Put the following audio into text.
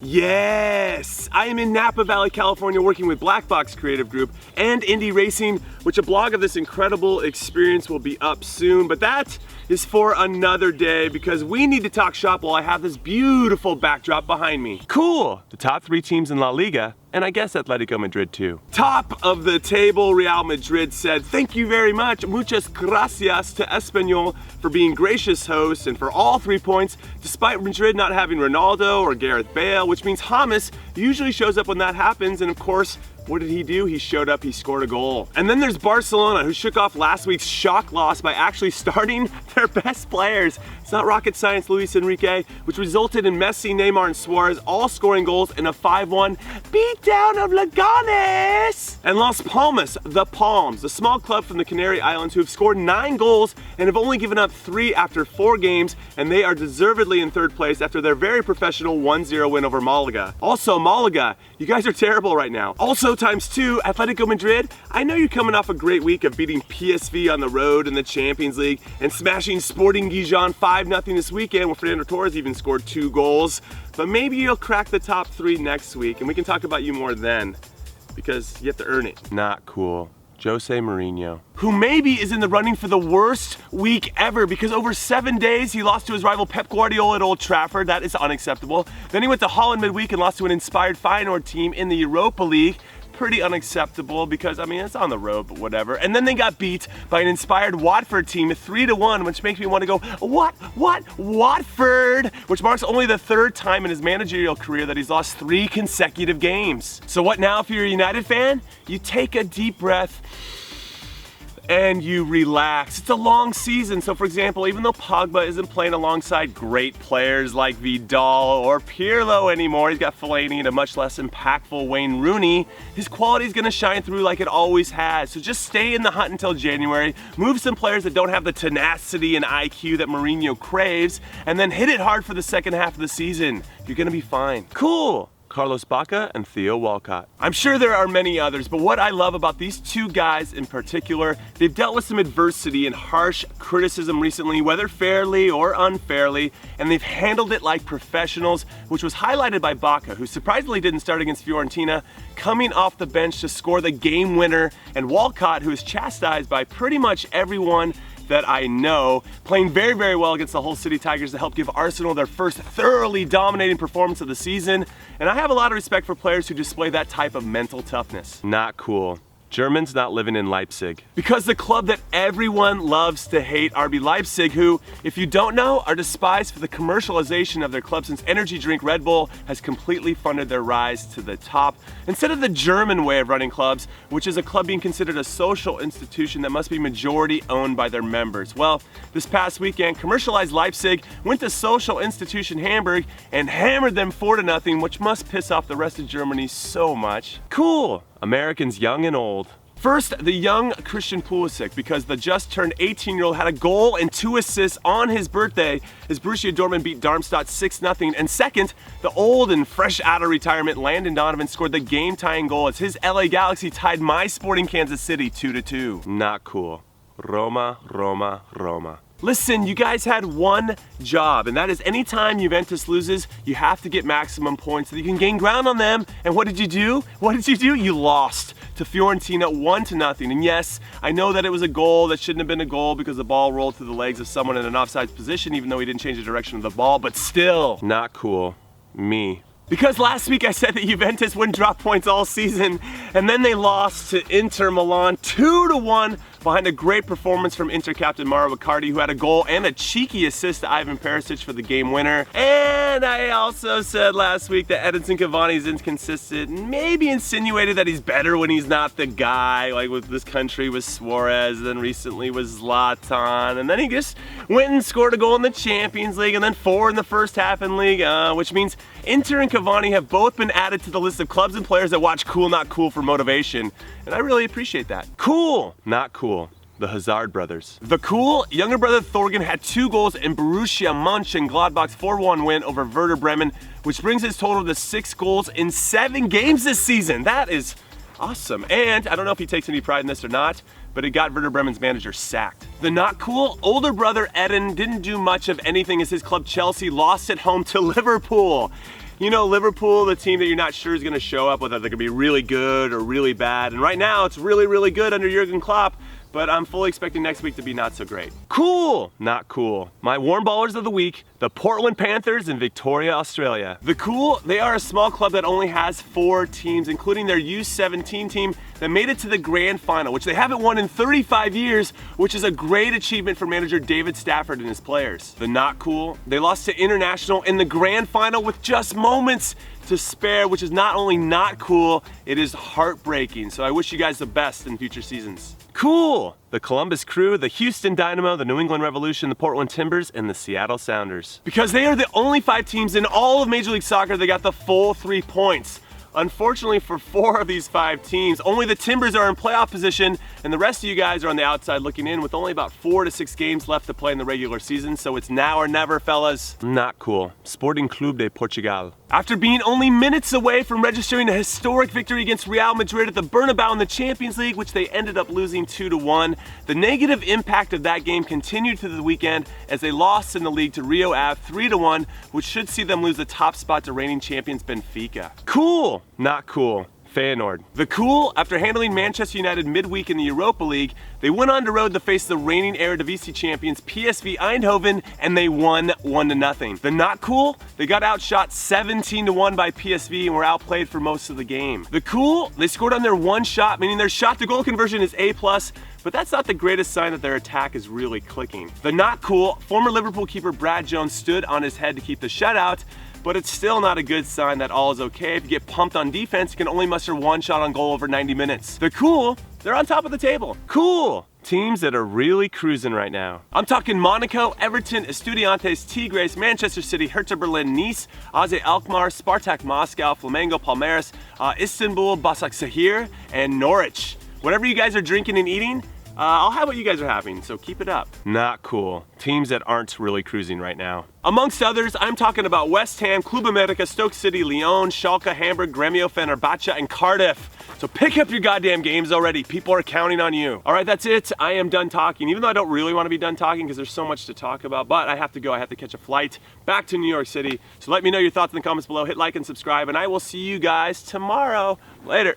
Yes! I am in Napa Valley, California, working with Black Box Creative Group and Indie Racing, which a blog of this incredible experience will be up soon, but that is for another day because we need to talk shop while I have this beautiful backdrop behind me. Cool! The top 3 teams in La Liga, and I guess Atletico Madrid too. Top of the table, Real Madrid said, "Thank you very much, muchas gracias to Espanyol for being gracious hosts and for all 3 points, despite Madrid not having Ronaldo or Gareth Bale, which means James usually shows up when that happens, and of course, what did he do? He showed up, he scored a goal." And then there's Barcelona, who shook off last week's shock loss by actually starting their best players. It's not rocket science, Luis Enrique, which resulted in Messi, Neymar, and Suarez all scoring goals in a 5-1 beatdown of Leganes. And Las Palmas, the Palms, the small club from the Canary Islands who have scored 9 goals and have only given up 3 after 4 games, and they are deservedly in 3rd place after their very professional 1-0 win over Malaga. Also, Malaga, you guys are terrible right now. Also, ×2, Atletico Madrid, I know you're coming off a great week of beating PSV on the road in the Champions League and smashing Sporting Gijon 5-0 this weekend where Fernando Torres even scored 2 goals, but maybe you'll crack the top 3 next week and we can talk about you more then because you have to earn it. Not cool. Jose Mourinho, who maybe is in the running for the worst week ever because over 7 days he lost to his rival Pep Guardiola at Old Trafford. That is unacceptable. Then he went to Holland midweek and lost to an inspired Feyenoord team in the Europa League. Pretty unacceptable because, I mean, it's on the road, but whatever. And then they got beat by an inspired Watford team 3-1, which makes me want to go, what, Watford? Which marks only the 3rd time in his managerial career that he's lost 3 consecutive games. So what now if you're a United fan? You take a deep breath and you relax. It's a long season, so for example, even though Pogba isn't playing alongside great players like Vidal or Pirlo anymore, he's got Fellaini and a much less impactful Wayne Rooney, his quality is gonna shine through like it always has. So just stay in the hunt until January, move some players that don't have the tenacity and IQ that Mourinho craves, and then hit it hard for the second half of the season. You're gonna be fine. Cool. Carlos Bacca and Theo Walcott. I'm sure there are many others, but what I love about these 2 guys in particular, they've dealt with some adversity and harsh criticism recently, whether fairly or unfairly, and they've handled it like professionals, which was highlighted by Bacca, who surprisingly didn't start against Fiorentina, coming off the bench to score the game winner, and Walcott, who is chastised by pretty much everyone that I know, playing very, very well against the Hull City Tigers to help give Arsenal their first thoroughly dominating performance of the season. And I have a lot of respect for players who display that type of mental toughness. Not cool. Germans not living in Leipzig. Because the club that everyone loves to hate, RB Leipzig, who, if you don't know, are despised for the commercialization of their club since energy drink Red Bull has completely funded their rise to the top. Instead of the German way of running clubs, which is a club being considered a social institution that must be majority owned by their members. Well, this past weekend, commercialized Leipzig went to social institution Hamburg and hammered them 4-0, which must piss off the rest of Germany so much. Cool. Americans young and old. First, the young Christian Pulisic, because the just turned 18-year-old had a goal and 2 assists on his birthday as Borussia Dortmund beat Darmstadt 6-0. And second, the old and fresh out of retirement Landon Donovan scored the game-tying goal as his LA Galaxy tied my Sporting Kansas City 2-2. Not cool. Roma, Roma, Roma. Listen, you guys had one job, and that is anytime Juventus loses, you have to get maximum points so that you can gain ground on them. And what did you do? You lost to Fiorentina 1-0. And yes, I know that it was a goal that shouldn't have been a goal because the ball rolled through the legs of someone in an offside position, even though he didn't change the direction of the ball, but still. Not cool. Me. Because last week I said that Juventus wouldn't drop points all season, and then they lost to Inter Milan 2-1 behind a great performance from Inter captain Mauro Icardi, who had a goal and a cheeky assist to Ivan Perisic for the game winner. And I also said last week that Edinson Cavani is inconsistent and maybe insinuated that he's better when he's not the guy, like with this country with Suarez, then recently was Zlatan, and then he just went and scored a goal in the Champions League and then 4 in the first half in Liga, which means Inter and Cavani have both been added to the list of clubs and players that watch Cool Not Cool for motivation, and I really appreciate that. Cool, not cool. The Hazard brothers. The cool younger brother Thorgan had 2 goals in Borussia Mönchengladbach's 4-1 win over Werder Bremen, which brings his total to 6 goals in 7 games this season. That is awesome. And I don't know if he takes any pride in this or not, but it got Werder Bremen's manager sacked. The not cool older brother Eden didn't do much of anything as his club Chelsea lost at home to Liverpool. You know, Liverpool, the team that you're not sure is going to show up, whether they're going to be really good or really bad. And right now, it's really, really good under Jurgen Klopp. But I'm fully expecting next week to be not so great. Cool, not cool. My warm ballers of the week, the Portland Panthers in Victoria, Australia. The Cool, they are a small club that only has 4 teams, including their U17 team that made it to the grand final, which they haven't won in 35 years, which is a great achievement for manager David Stafford and his players. The Not Cool, they lost to International in the grand final with just moments to spare, which is not only not cool, it is heartbreaking. So I wish you guys the best in future seasons. Cool! The Columbus Crew, the Houston Dynamo, the New England Revolution, the Portland Timbers, and the Seattle Sounders. Because they are the only 5 teams in all of Major League Soccer that got the full 3 points. Unfortunately for 4 of these 5 teams, only the Timbers are in playoff position and the rest of you guys are on the outside looking in with only about 4 to 6 games left to play in the regular season, so it's now or never, fellas. Not cool. Sporting Clube de Portugal. After being only minutes away from registering a historic victory against Real Madrid at the Bernabeu in the Champions League, which they ended up losing 2-1, the negative impact of that game continued through the weekend as they lost in the league to Rio Ave 3-1, which should see them lose the top spot to reigning champions Benfica. Cool! Not cool. Feyenoord. The Cool, after handling Manchester United midweek in the Europa League, they went on the road to face the reigning Eredivisie champions PSV Eindhoven, and they won 1-0. The Not Cool, they got outshot 17-1 by PSV and were outplayed for most of the game. The Cool, they scored on their one shot, meaning their shot to goal conversion is A+, but that's not the greatest sign that their attack is really clicking. The Not Cool, former Liverpool keeper Brad Jones stood on his head to keep the shutout, but it's still not a good sign that all is okay. If you get pumped on defense, you can only muster 1 shot on goal over 90 minutes. The Cool, they're on top of the table. Cool! Teams that are really cruising right now. I'm talking Monaco, Everton, Estudiantes, Tigres, Manchester City, Hertha Berlin, Nice, AZ Alkmaar, Spartak Moscow, Flamengo, Palmeiras, Istanbul, Başakşehir, and Norwich. Whatever you guys are drinking and eating, I'll have what you guys are having, so keep it up. Not cool. Teams that aren't really cruising right now. Amongst others, I'm talking about West Ham, Club America, Stoke City, Lyon, Schalke, Hamburg, Gremio, Fenerbahce, and Cardiff. So pick up your goddamn games already. People are counting on you. All right, that's it. I am done talking, even though I don't really want to be done talking because there's so much to talk about, but I have to go. I have to catch a flight back to New York City. So let me know your thoughts in the comments below. Hit like and subscribe, and I will see you guys tomorrow. Later.